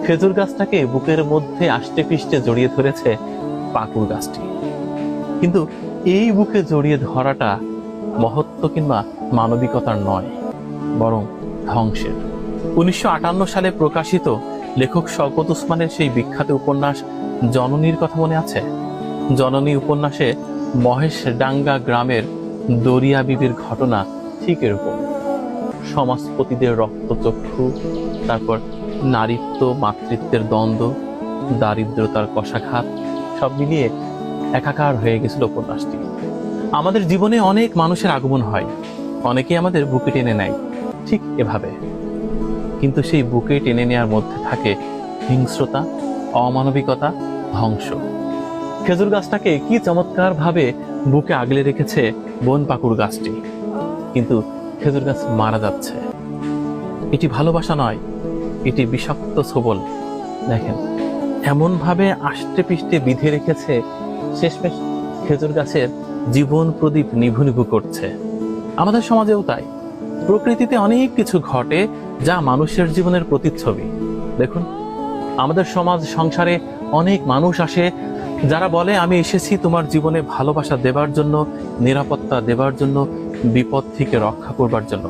খেজুর গাছটাকে বুকের মধ্যে আষ্টে পৃষ্ঠে জড়িয়ে ধরেছে পাকুড় গাছটি। কিন্তু এই বুকে জড়িয়ে ধরাটা মহত্ব কিংবা মানবিকতার নয়, বরং ধ্বংসের। 1958 সালে প্রকাশিত লেখক শওকত ওসমানের সেই বিখ্যাত উপন্যাস জননীর কথা মনে আছে? জননী উপন্যাসে মহেশডাঙ্গা গ্রামের দরিয়া বিবির ঘটনা ঠিক এরকম। সমাজপতিদের রক্তচক্ষু, তারপর নারীত্ব মাতৃত্বের দ্বন্দ্ব, দারিদ্রতার কষাঘাত, সব মিলিয়ে একাকার হয়ে গেছিল উপন্যাসটি। আমাদের জীবনে অনেক মানুষের আগমন হয়, অনেকেই আমাদের বুকে টেনে নেয় ঠিক এভাবে। কিন্তু সেই বুকে টেনে নেওয়ার মধ্যে থাকে হিংস্রতা, অমানবিকতা, ধ্বংস। খেজুর গাছটাকে কি চমৎকার ভাবে বুকে আগলে রেখেছে বন পাকুড় গাছটি, কিন্তু খেজুর গাছ মারা যাচ্ছে। এটি ভালোবাসা নয়, এটি বিষাক্ত ছোবল। দেখেন এমন ভাবে আষ্টে পৃষ্ঠে বিধে রেখেছে, শেষমেশ খেজুর গাছের জীবন প্রদীপ নিভু নিভু করছে। আমাদের সমাজেও তাই। প্রকৃতিতে অনেক কিছু ঘটে যা মানুষের জীবনের প্রতিচ্ছবি। দেখুন আমাদের সমাজ সংসারে অনেক মানুষ আসে যারা বলে আমি এসেছি তোমার জীবনে ভালোবাসা দেবার জন্য, নিরাপত্তা দেবার জন্য, বিপদ থেকে রক্ষা করবার জন্য।